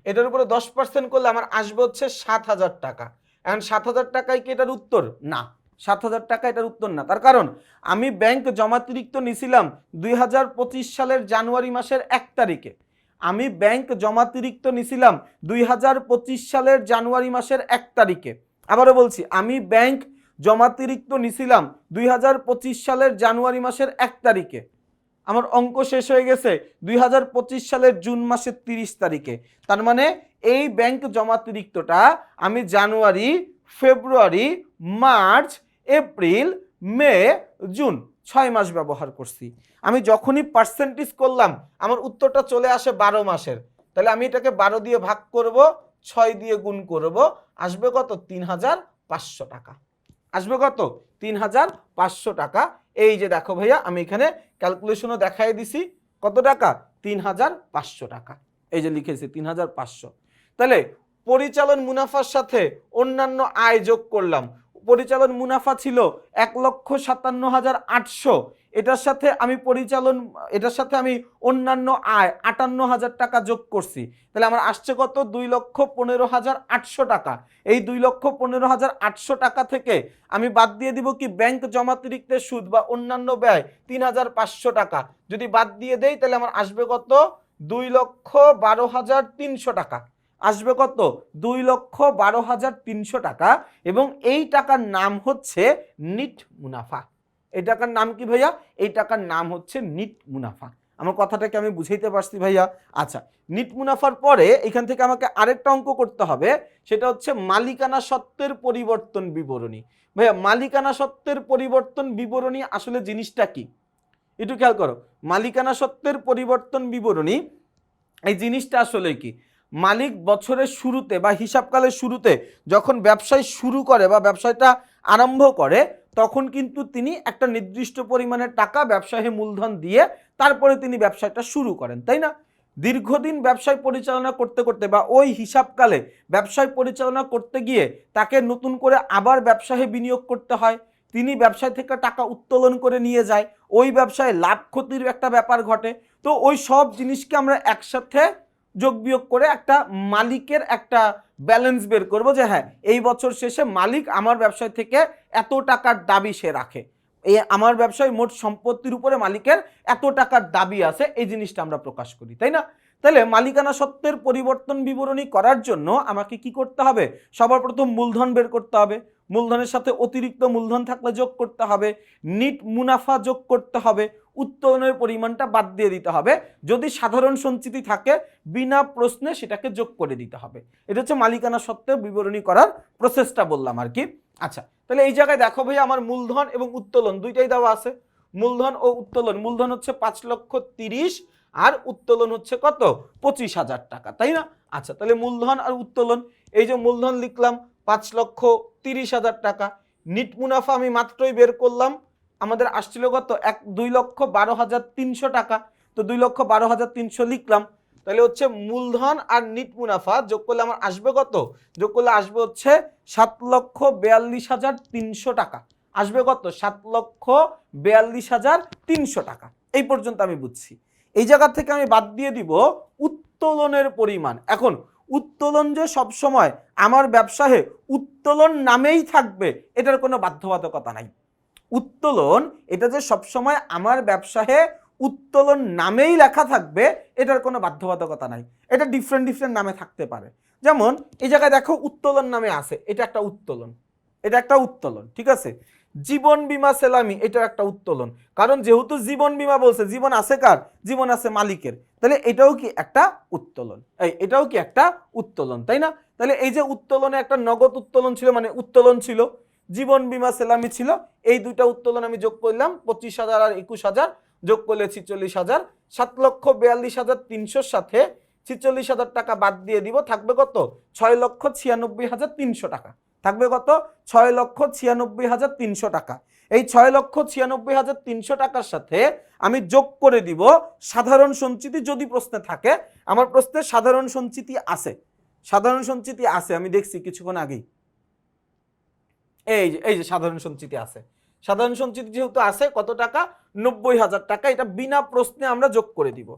এটার উপরে 10% করলে আমার আসবে হচ্ছে 7,000 টাকা। এখন 7,000 টাকায় কি এটার উত্তর? না, 7,000 টাকা এটার উত্তর না। তার কারণ আমি ব্যাংক জমাতিরিক্ত নিছিলাম 2025 সালের জানুয়ারি মাসের 1 তারিখে। আমি ব্যাংক জমাতিরিক্ত নিছিলাম 2025 সালের জানুয়ারি মাসের 1 তারিখে। আবারও বলছি, আমি ব্যাংক জমাতিরিক্ত নিছিলাম 2025 সালের জানুয়ারি মাসের 1 তারিখে। আমার অঙ্ক শেষ হয়ে গেছে 2025 সালের জুন মাসের 30 তারিখে। তার মানে এই ব্যাংক জমাতিরিক্তটা আমি জানুয়ারি, ফেব্রুয়ারি, মার্চ, এপ্রিল, মে, জুন 6 মাস ব্যবহার করছি। আমি যখনই পার্সেন্টেজ করলাম আমার উত্তরটা চলে আসে 12 মাসের। তাহলে আমি এটাকে 12 দিয়ে ভাগ করব, 6 দিয়ে গুণ করব, আসবে কত, 3,500 টাকা। আসবে কত, 3,500 টাকা। এই যে দেখো ভাইয়া, আমি এখানে ক্যালকুলেশনও দেখাই দিছি, কত টাকা, 3,500 টাকা। এই যে লিখেছি 3,500। তাহলে পরিচালন মুনাফার সাথে অন্যান্য আয় যোগ করলাম। পরিচালন মুনাফা ছিল 1,57,800। এটার সাথে আমি অন্যান্য আয় 58,000 টাকা যোগ করছি। তাহলে আমার আসছে কত? 2,15,800 টাকা। এই 2,15,800 টাকা থেকে আমি বাদ দিয়ে দিব কি ব্যাংক জমাতিরিক্ত সুদ বা অন্যান্য ব্যয় 3,500 টাকা। যদি বাদ দিয়ে দেই তাহলে আমার আসবে কত? 2,12,300 টাকা। আসবে কত? 2,12,300 টাকা। এবং এই টাকার নাম হচ্ছে নিট মুনাফা। এই টাকার নাম কি ভাইয়া? এই টাকার নাম হচ্ছে নিট মুনাফা। আমার কথাটাকে আমি বুঝাইতে পারছি ভাইয়া? আচ্ছা, নিট মুনাফার পরে এখান থেকে আমাকে আরেকটা অঙ্ক করতে হবে, সেটা হচ্ছে মালিকানা সত্ত্বের পরিবর্তন বিবরণী। ভাইয়া মালিকানা সত্ত্বের পরিবর্তন বিবরণী আসলে জিনিসটা কি একটু খেয়াল করো। মালিকানা সত্ত্বের পরিবর্তন বিবরণী এই জিনিসটা আসলে কি? মালিক বছরের শুরুতে বা হিসাবকালের শুরুতে যখন ব্যবসায় শুরু করে বা ব্যবসায়টা আরম্ভ করে, তখন কিন্তু তিনি একটা নির্দিষ্ট পরিমাণের টাকা ব্যবসায় মূলধন দিয়ে তারপরে তিনি ব্যবসাটা শুরু করেন, তাই না? দীর্ঘদিন ব্যবসায় পরিচালনা করতে করতে বা ওই হিসাবকালে ব্যবসায় পরিচালনা করতে গিয়ে তাকে নতুন করে আবার ব্যবসায় বিনিয়োগ করতে হয়। তিনি ব্যবসায় থেকে টাকা উত্তোলন করে নিয়ে যায়, ওই ব্যবসায় লাভ ক্ষতির একটা ব্যাপার ঘটে। তো ওই সব জিনিসকে আমরা একসাথে যোগ বিয়োগ করে একটা মালিকের একটা ব্যালেন্স বের করব যে হ্যাঁ, এই বছর শেষে মালিক আমার ব্যবসায় থেকে এত টাকার দাবি সে রাখে, এই আমার ব্যবসায় মোট সম্পত্তির উপরে মালিকের এত টাকার দাবি আছে, এই জিনিসটা আমরা প্রকাশ করি, তাই না? তাহলে মালিকানা সত্ত্বের পরিবর্তন বিবরণী করার জন্য আমাকে কি করতে হবে? সবার প্রথম মূলধন বের করতে হবে। মূলধনের সাথে অতিরিক্ত মূলধন থাকলে যোগ করতে হবে। নিট মুনাফা যোগ করতে হবে। উত্তোলনের পরিমাণটা বাদ দিয়ে দিতে হবে। যদি সাধারণ সঞ্চিতি থাকে বিনা প্রশ্নে সেটাকে যোগ করে দিতে হবে। এটা হচ্ছে মালিকানা সত্ত্বের বিবরণী করার প্রসেসটা বললাম আর কি। আচ্ছা, তাহলে এই জায়গায় দেখো ভাই, আমার মূলধন এবং উত্তোলন দুইটাই দেওয়া আছে। মূলধন ও উত্তোলন, মূলধন হচ্ছে 5,30,000 আর উত্তোলন হচ্ছে কত? 25,000 টাকা, তাই না? আচ্ছা, তাহলে মূলধন আর উত্তোলন, এই যে মূলধন লিখলাম 5,30,000 টাকা। নিট মুনাফা আমি মাত্রই বের করলাম, আমাদের আসছিল কত? 2,12,300 টাকা। তো 2,12,300 লিখলাম। তাহলে হচ্ছে মূলধন আর নিট মুনাফা যোগ করলে আমার আসবে কত? যোগ করলে আসবে হচ্ছে 7,42,300 টাকা। আসবে কত? 7,42,300 টাকা। এই পর্যন্ত আমি বুঝছি। এই জায়গা থেকে আমি বাদ দিয়ে দিব উত্তোলনের পরিমাণ। এখন উত্তোলন যে সবসময় আমার ব্যবসায় উত্তোলন নামেই থাকবে এটার কোনো বাধ্যবাধকতা নাই। উত্তোলন এটা যে সবসময় আমার ব্যবসায় উত্তোলন নামেই লেখা থাকবে এটার কোনো বাধ্যবাধকতা নাই। এটা ডিফারেন্ট নামে থাকতে পারে। যেমন এই জায়গায় দেখো উত্তোলন নামে আছে, এটা একটা উত্তোলন, এটা একটা উত্তোলন, ঠিক আছে? জীবন বীমা সেলামি, এটা একটা উত্তোলন, কারণ যেহেতু জীবন বীমা বলছে, জীবন আছে কার? জীবন আছে মালিকের, তাহলে এটাও কি একটা উত্তোলন? এটাও কি একটা উত্তোলন, তাই না? তাহলে এই যে উত্তোলনে একটা নগদ উত্তোলন ছিল, মানে উত্তোলন ছিল, জীবন বীমা সেলামি ছিল, এই দুইটা উত্তোলন আমি যোগ করলাম, 25,000 আর 21,000 যোগ করলে 46,000। 7,42,300 সাথে 46,000 টাকা বাদ দিয়ে দিব, থাকবে কত? 6,96,300 টাকা। থাকবে কত? 6,96,300 টাকা। এই 6,96,300 টাকার সাথে আমি যোগ করে দিব সাধারণ সঞ্চিতি, যদি প্রশ্নে থাকে। আমার প্রশ্নে সাধারণ সঞ্চিতি আছে, সাধারণ সঞ্চিতি আছে, আমি দেখছি কিছুক্ষণ আগেই। এই যে সাধারণ সঞ্চিতি আছে। সাধারণ সঞ্চিতি যেহেতু আছে, কত টাকা? 90,000 টাকা। এটা বিনা প্রশ্নে আমরা যোগ করে দিব,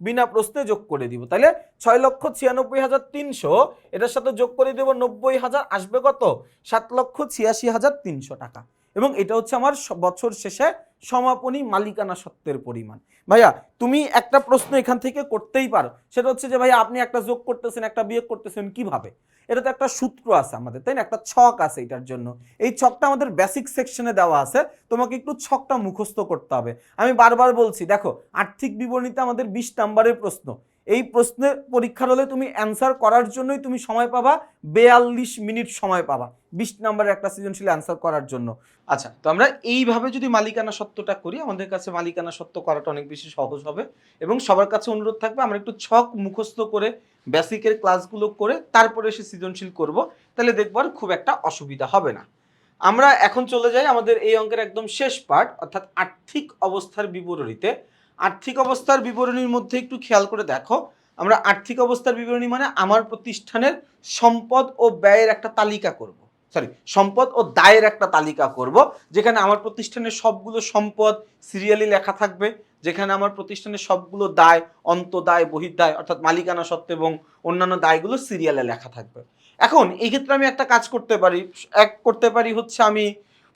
বিনা প্রশ্নে যোগ করে দিব। তাহলে 6,96,300 এটার সাথে যোগ করে দেব 90,000, আসবে কত? 7,86,300 টাকা। এবং এটা হচ্ছে আমার বছর শেষে সমাপনী মালিকানা সত্ত্বের পরিমাণ। ভাইয়া তুমি একটা প্রশ্ন এখান থেকে করতেই পারো, সেটা হচ্ছে যে ভাইয়া আপনি একটা যোগ করতেছেন, একটা বিয়োগ করতেছেন, কিভাবে? এটা তো একটা সূত্র আছে আমাদের, তাই না? একটা ছক আছে এটার জন্য। এই ছকটা আমাদের বেসিক সেকশনে দেওয়া আছে, তোমাকে একটু ছকটা মুখস্থ করতে হবে। আমি বারবার বলছি, দেখো আর্থিক বিবরণীতে আমাদের 20 নাম্বারের প্রশ্ন। এই প্রশ্নের পরীক্ষার হলে তুমি অ্যান্সার করার জন্যই তুমি সময় পাবা 42 মিনিট সময় পাবা 20 নাম্বারের একটা সৃজনশীল অ্যান্সার করার জন্য। আচ্ছা, তো আমরা এইভাবে যদি মালিকানা সত্ত্বটা করি, আমাদের কাছে মালিকানা সত্ত্ব করাটা অনেক বেশি সহজ হবে। এবং সবার কাছে অনুরোধ থাকবে আমরা একটু ছক মুখস্থ করে বেসিকের ক্লাসগুলো করে তারপরে এসে সৃজনশীল করব, তাহলে দেখব আর খুব একটা অসুবিধা হবে না। আমরা এখন চলে যাই আমাদের এই অঙ্কের একদম শেষ পার্ট, অর্থাৎ আর্থিক অবস্থার বিবরণীতে। আর্থিক অবস্থার বিবরণীর মধ্যে একটু খেয়াল করে দেখো, আমরা আর্থিক অবস্থার বিবরণী মানে আমার প্রতিষ্ঠানের সম্পদ ও ব্যয়ের একটা তালিকা করব, সম্পদ ও দায়ের একটা তালিকা করব, যেখানে আমার প্রতিষ্ঠানের সবগুলো সম্পদ সিরিয়ালি লেখা থাকবে, যেখানে আমার প্রতিষ্ঠানের সবগুলো দায়, অন্তদায়, বহির্দায় অর্থাৎ মালিকানা সত্ত্ব এবং অন্যান্য দায়গুলো সিরিয়ালে লেখা থাকবে। এখন এই ক্ষেত্রে আমি একটা কাজ করতে পারি হচ্ছে আমি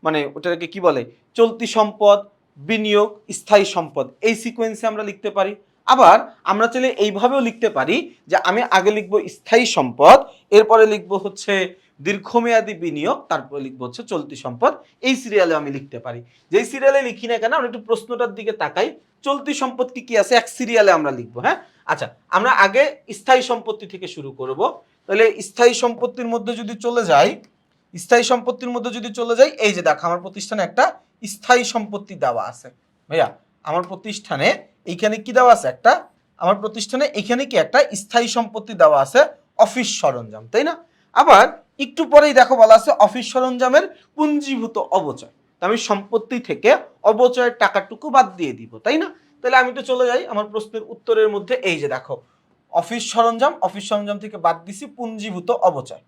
মানে ওটাকে কি বলে, চলতি সম্পদ, বিনিয়োগ, স্থায়ী সম্পদ, এই সিকোয়েন্সে আমরা লিখতে পারি। আবার আমরা চাইলে এইভাবেও লিখতে পারি যে আমি আগে লিখবো স্থায়ী সম্পদ, এরপরে লিখবো হচ্ছে দীর্ঘমেয়াদী বিনিয়োগ, তারপরে লিখবো হচ্ছে চলতি সম্পদ। এই সিরিয়ালে আমি লিখতে পারি। যেই সিরিয়ালে লিখি না কেন আমরা একটু প্রশ্নটার দিকে তাকাই, চলতি সম্পদ কি আছে এক সিরিয়ালে আমরা লিখবো। হ্যাঁ, আচ্ছা, আমরা আগে স্থায়ী সম্পত্তি থেকে শুরু করব। তাহলে স্থায়ী সম্পত্তির মধ্যে যদি চলে যাই, এই যে দেখো আমার প্রতিষ্ঠানে একটা স্থায়ী সম্পত্তি দেওয়া আছে। ভাইয়া আমার প্রতিষ্ঠানে এইখানে কি দেওয়া আছে, আমার প্রতিষ্ঠানে এখানে কি একটা স্থায়ী সম্পত্তি দেওয়া আছে, অফিস সরঞ্জাম, তাই না? আবার একটু পরেই দেখো বলা আছে অফিস সরঞ্জামের পুঞ্জীভূত অবচয়। তো আমি সম্পত্তি থেকে অবচয়ের টাকাটুকু বাদ দিয়ে দিব, তাই না? তাহলে আমি তো চলে যাই আমার প্রশ্নের উত্তরের মধ্যে, এই যে দেখো অফিস সরঞ্জাম থেকে বাদ দিছি পুঞ্জীভূত অবচয়,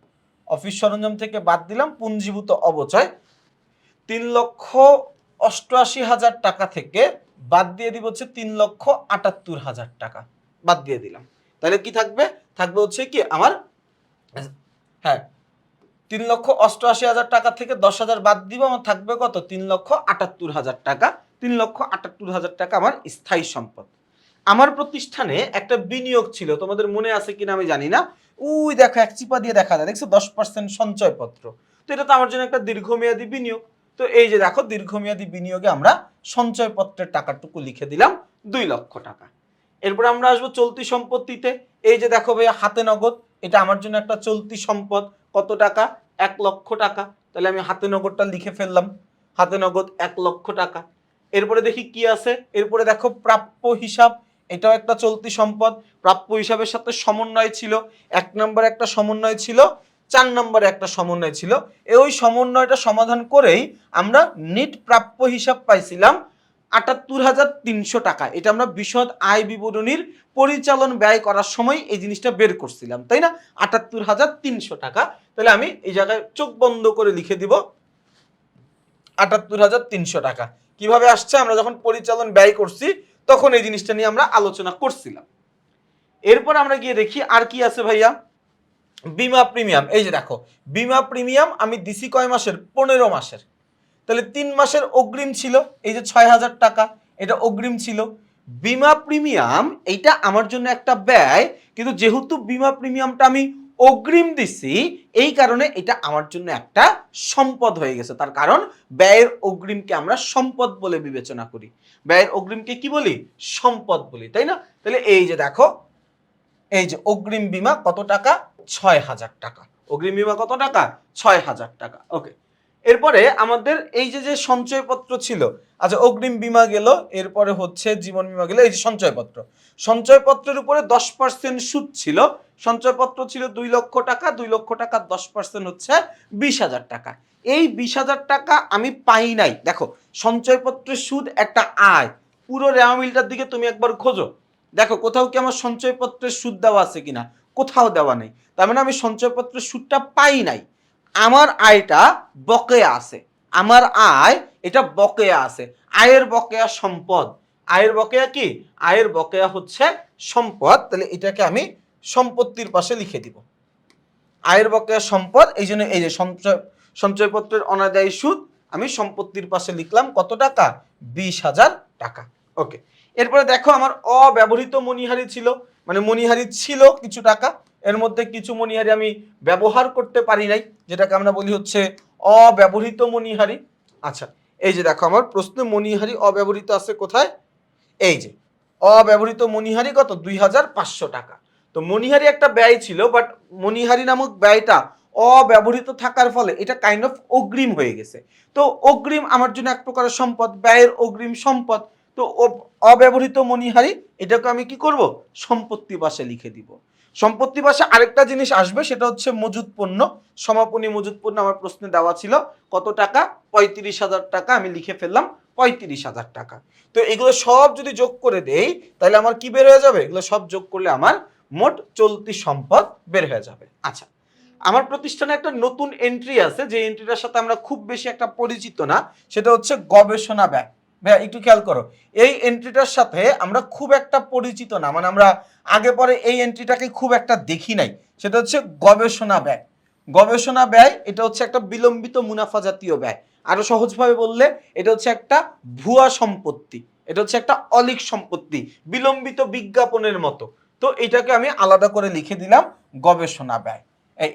অফিস সরঞ্জাম থেকে বাদ দিলাম পুঞ্জীভূত অবচয়। 3,88,000 টাকা থেকে বাদ দিয়ে দিব হচ্ছে 3,78,000 টাকা বাদ দিয়ে দিলাম। তাহলে কি থাকবে হচ্ছে কি আমার, হ্যাঁ 3,88,000 টাকা থেকে 10,000 বাদ দিব, আমার থাকবে কত, 3,78,000 টাকা। 3,78,000 টাকা আমার স্থায়ী সম্পদ। আমার প্রতিষ্ঠানে একটা বিনিয়োগ ছিল, তোমাদের মনে আছে কিনা আমি জানি না, ওই দেখো এক চিপা দিয়ে দেখা যায়, দেখছো 10% সঞ্চয়পত্র। তো এটা তো আমার জন্য একটা দীর্ঘমেয়াদী বিনিয়োগ। তো এই যে দেখো দীর্ঘমেয়াদী বিনিয়োগে আমরা সঞ্চয়পত্রের টাকাটুকু লিখে দিলাম 2 লক্ষ টাকা। এরপর আমরা আসবো চলতি সম্পত্তিতে। এই যে দেখো ভাইয়া হাতে নগদ, এটা আমার জন্য একটা চলতি সম্পদ, কত টাকা, 1 লক্ষ টাকা। তাহলে আমি হাতে নগদটা লিখে ফেললাম, হাতে নগদ 1 লক্ষ টাকা। এরপরে দেখি কি আছে, এরপরে দেখো প্রাপ্য হিসাব, এটাও একটা চলতি সম্পদ। প্রাপ্য হিসাবের সাথে সমন্বয় ছিল, 1 নম্বরে একটা সমন্বয় ছিল, 4 নম্বরে একটা সমন্বয় ছিল। ওই সমন্বয়টা সমাধান করেই আমরা নিট প্রাপ্য হিসাব পাইছিলাম 78,300 টাকা। এটা আমরা বিশদ আয় বিবরণীর পরিচালন ব্যয় করার সময় এই জিনিসটা বের করছিলাম, তাই না? 78,300 টাকা। তাহলে আমি এই জায়গায় চোখ বন্ধ করে লিখে দিব 78,300 টাকা। কিভাবে আসছে, আমরা যখন পরিচালন ব্যয় করছি তখন এই জিনিসটা নিয়ে আমরা আলোচনা করছিলাম। এরপর আমরা গিয়ে দেখি আর কি আছে ভাইয়া, বীমা প্রিমিয়াম। এই যে দেখো বীমা প্রিমিয়াম আমি দিছি কয় মাসের, 15 মাসের। তাহলে 3 মাসের অগ্রিম ছিল, এই যে 6,000 টাকা, এটা অগ্রিম ছিল। বীমা প্রিমিয়াম এইটা আমার জন্য একটা ব্যয়, কিন্তু যেহেতু বীমা প্রিমিয়ামটা আমি অগ্রিম দিছি এই কারণে এটা আমার জন্য একটা সম্পদ হয়ে গেছে। তার কারণ ব্যয়ের অগ্রিমকে আমরা সম্পদ বলে বিবেচনা করি, ব্যয়ের অগ্রিমকে কি বলি, সম্পদ বলি, তাই না? তাহলে এই যে দেখো এই যে অগ্রিম বীমা কত টাকা, 6,000 টাকা। অগ্রিম বীমা কত টাকা, 6,000 টাকা। ওকে, এরপরে আমাদের এই যে সঞ্চয়পত্র ছিল, আচ্ছা অগ্রিম বীমা গেল, এরপরে হচ্ছে জীবন বীমা গেল, এই যে সঞ্চয়পত্রের উপরে 10% সুদ ছিল। সঞ্চয়পত্র ছিল 2 লক্ষ টাকা, 2 লক্ষ টাকা 10% হচ্ছে 20,000 টাকা। এই 20,000 টাকা আমি পাই নাই। দেখো সঞ্চয়পত্রের সুদ একটা আয়, পুরো রেওয়া মিলটার দিকে তুমি একবার খোঁজো, দেখো কোথাও কি আমার সঞ্চয়পত্রের সুদ দেওয়া আছে কিনা, কোথাও দেওয়া নেই। তার মানে আমি সঞ্চয়পত্রের সুদটা পাই নাই, আমার আয়টা বকেয়া আছে, আমার আয় এটা বকেয়া আছে। আয়ের বকেয়া সম্পদ, আয়ের বকেয়া কি, আয়ের বকেয়া হচ্ছে সম্পদ। তাহলে এটাকে আমি সম্পত্তির পাশে লিখে দিব, আয়ের বকেয়া সম্পদ। এই জন্য এই যে সঞ্চয়পত্রের অনাদায়ী সুদ আমি সম্পত্তির পাশে লিখলাম কত টাকা, 20,000 টাকা। ওকে, এরপরে দেখো আমার অব্যবহৃত মণিহারি ছিল, মানে মণিহারি ছিল কিছু টাকা, এর মধ্যে কিছু মণিহারি আমি ব্যবহার করতে পারি নাই, যেটাকে আমরা বলি হচ্ছে অব্যবহৃত মণিহারি। আচ্ছা এই যে দেখো আমার প্রশ্নে মণিহারি অব্যবহৃত আছে কোথায়, এই যে অব্যবহৃত মণিহারি কত, 2,500 টাকা। তো মণিহারি একটা ব্যয় ছিল, বাট মণিহারি নামক ব্যয়টা অব্যবহৃত থাকার ফলে এটা কাইন্ড অফ অগ্রিম হয়ে গেছে। তো অগ্রিম আমার জন্য এক প্রকারের সম্পদ, ব্যয়ের অগ্রিম সম্পদ। তো অব্যবহৃত মণিহারি এটাকে আমি কি করব, সম্পত্তি পাশে লিখে দিব। সম্পত্তি পাশে আরেকটা জিনিস আসবে, সেটা হচ্ছে মজুদ পণ্য। সমাপনী মজুদ পণ্য আমার প্রশ্নে দেওয়া ছিল কত টাকা, 35,000 টাকা। আমি লিখে ফেললাম 35,000 টাকা। তো এগুলো সব যদি যোগ করে দেই তাহলে আমার কি বের হয়ে যাবে? এগুলো সব যোগ করলে আমার মোট চলতি সম্পদ বের হয়ে যাবে। আচ্ছা, আমার প্রতিষ্ঠানে একটা নতুন এন্ট্রি আছে, যে এন্ট্রিটার সাথে আমরা খুব বেশি একটা পরিচিত না, সেটা হচ্ছে গবেষণা ব্যয়। ভাইয়া একটু খেয়াল করো, এই এন্ট্রিটার সাথে আমরা খুব একটা পরিচিত না, মানে আমরা আগে পরে এই এন্ট্রিটাকে খুব একটা দেখি নাই। সেটা হচ্ছে গবেষণা ব্যয়। গবেষণা ব্যয় এটা হচ্ছে একটা বিলম্বিত মুনাফা জাতীয় ব্যয়। আরো সহজভাবে বললে এটা হচ্ছে একটা ভুয়া সম্পত্তি, এটা হচ্ছে একটা অলীক সম্পত্তি, বিলম্বিত বিজ্ঞাপনের মতো। তো এটাকে আমি আলাদা করে লিখে দিলাম গবেষণা ব্যয়।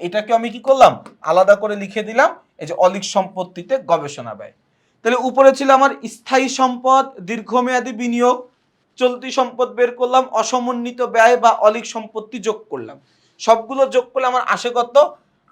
এটাকে আমি কি করলাম? আলাদা করে লিখে দিলাম, এই যে অলীক সম্পত্তিতে গবেষণা ব্যয়। তাহলে উপরে ছিল আমার স্থায়ী সম্পদ, দীর্ঘমেয়াদী বিনিয়োগ, চলতি সম্পদ বের করলাম, অসমন্বিত ব্যয় বা অলীক সম্পত্তি যোগ করলাম। সবগুলো যোগ করলে আমার আসে কত?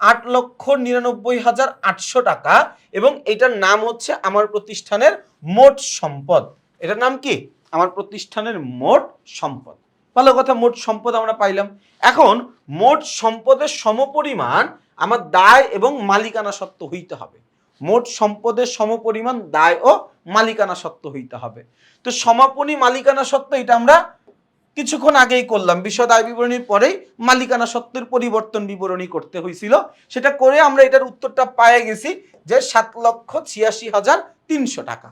8,99,800 টাকা। এবং এটার নাম হচ্ছে আমার প্রতিষ্ঠানের মোট সম্পদ। এটার নাম কি? আমার প্রতিষ্ঠানের মোট সম্পদ। ভালো কথা, মোট সম্পদ আমরা পাইলাম। এখন মোট সম্পদের সমপরিমাণ আমার দায় এবং মালিকানা সত্ত্ব হইতে হবে। মোট সম্পদের সমপরিমাণ দায় ও মালিকানা সত্ত্ব হইতে হবে। তো সমাপনী মালিকানা সত্ত্ব এটা আমরা কিছুক্ষণ আগেই করলাম, বিশদ আয় বিবরণীর পরেই মালিকানা সত্ত্বের পরিবর্তন বিবরণী করতে হয়েছিল। সেটা করে আমরা এটার উত্তরটা পেয়ে গেছি যে 7,86,300 টাকা।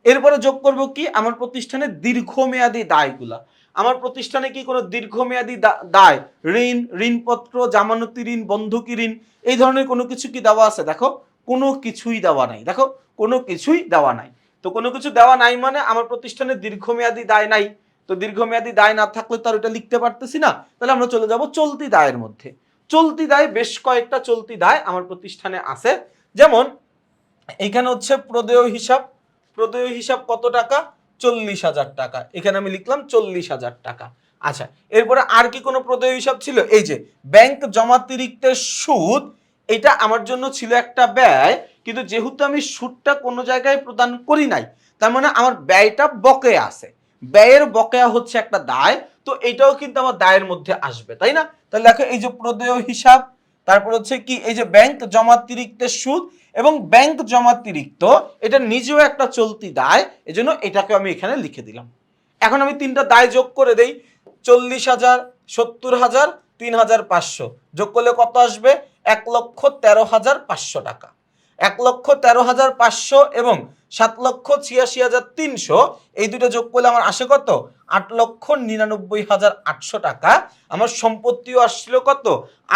এরপরে যোগ করব কি? আমার প্রতিষ্ঠানের দীর্ঘমেয়াদী দায়গুলা। আমার প্রতিষ্ঠানে কি কোনো দীর্ঘমেয়াদী দায়, ঋণ, ঋণপত্র, জামানতি ঋণ, বন্ধকি ঋণ, এই ধরনের কোনো কিছু কি দেওয়া আছে? দেখো কোনো কিছুই দেওয়া নাই। দেখো কোনো কিছুই দেওয়া নাই। তো কোনো কিছু দেওয়া নাই মানে আমার প্রতিষ্ঠানের দীর্ঘমেয়াদী দায় নাই। তো দীর্ঘমেয়াদী দায় না থাকলে তো আর এটা লিখতে পারতেছি না। তাহলে আমরা চলে যাব চলতি দায়ের মধ্যে। চলতি দায়, বেশ কয়েকটা চলতি দায় আমার প্রতিষ্ঠানে আছে। যেমন এইখানে হচ্ছে প্রদেয় হিসাব। প্রদেয় হিসাব কত টাকা? 40,000 টাকা। এখানে আমি লিখলাম 40,000 টাকা। আচ্ছা, এরপরে আর কি কোনো প্রদেয় হিসাব ছিল? এই যে ব্যাংক জমাতিরিক্তের সুদ, এটা আমার জন্য ছিল একটা ব্যয়, কিন্তু যেহেতু আমি সুদটা কোনো জায়গায় প্রদান করি নাই, তার মানে আমার ব্যয়টা বকেয়া আছে। ব্যয়ের বকেয়া হচ্ছে একটা দায়, তো এটাও কিন্তু আমার দায়ের মধ্যে আসবে, তাই না? তাহলে দেখো এই যে প্রদেয় হিসাব, তারপর হচ্ছে কি এই যে ব্যাংক জমাতিরিক্তের সুদ এবং ব্যাংক জমাতিরিক্ত, এটা নিজেও একটা চলতি দায়, এজন্য এটাকে আমি এখানে লিখে দিলাম। এখন আমি তিনটা দায় যোগ করে দেই। 40,000, 70,000, 3,500 যোগ করলে কত আসবে? 1,13,500 টাকা। 1,13,500 এবং 7,86,300, এই দুটো যোগ করলে আমার আসে কত? 8,99,800 টাকা। আমার সম্পত্তিও আসছিল কত?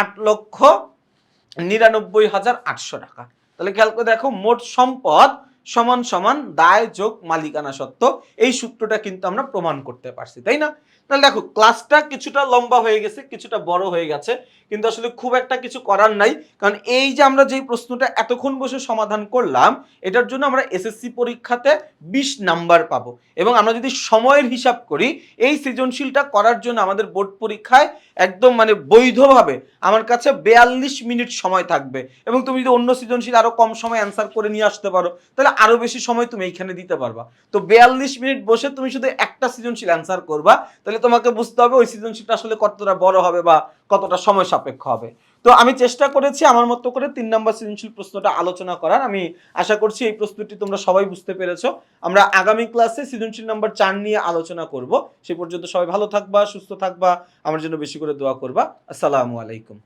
8,99,800 টাকা। তাহলে খেয়াল করে দেখো, মোট সম্পদ সমান সমান দায় যোগ মালিকানা সত্ত্ব। এই সূত্রটা কিন্তু আমরা প্রমাণ করতে পারছি, তাই না? তাহলে দেখো ক্লাসটা কিছুটা লম্বা হয়ে গেছে, কিছুটা বড় হয়ে গেছে, কিন্তু আসলে খুব একটা কিছু করার নাই। কারণ এই যে আমরা যেই প্রশ্নটা এতক্ষণ বসে সমাধান করলাম, এটার জন্য আমরা এসএসসি পরীক্ষাতে 20 নাম্বার পাবো। এবং আমরা যদি সময়ের হিসাব করি, এই সৃজনশীলটা করার জন্য আমাদের বোর্ড পরীক্ষায় একদম মানে বৈধভাবে আমার কাছে 42 মিনিট সময় থাকবে। এবং তুমি যদি অন্য সৃজনশীল আরো কম সময় অ্যান্সার করে নিয়ে আসতে পারো, তাহলে আরো বেশি সময় তুমি এইখানে দিতে পারবা। তো 42 মিনিট বসে তুমি শুধু একটা সৃজনশীল অ্যান্সার করবা, তাহলে তোমাকে বুঝতে হবে ওই সৃজনশীলটা আসলে কতটা বড় হবে বা কতটা সময় সাপেক্ষ হবে। তো আমি চেষ্টা করেছি আমার মতো করে 3 নম্বর সৃজনশীল প্রশ্নটা আলোচনা করার। আমি আশা করছি এই প্রশ্নটি তোমরা সবাই বুঝতে পেরেছো। আমরা আগামী ক্লাসে সৃজনশীল নাম্বার 4 নিয়ে আলোচনা করব। সেই পর্যন্ত সবাই ভালো থাকবা, সুস্থ থাকবা, আমার জন্য বেশি করে দোয়া করবা। আসসালামু আলাইকুম।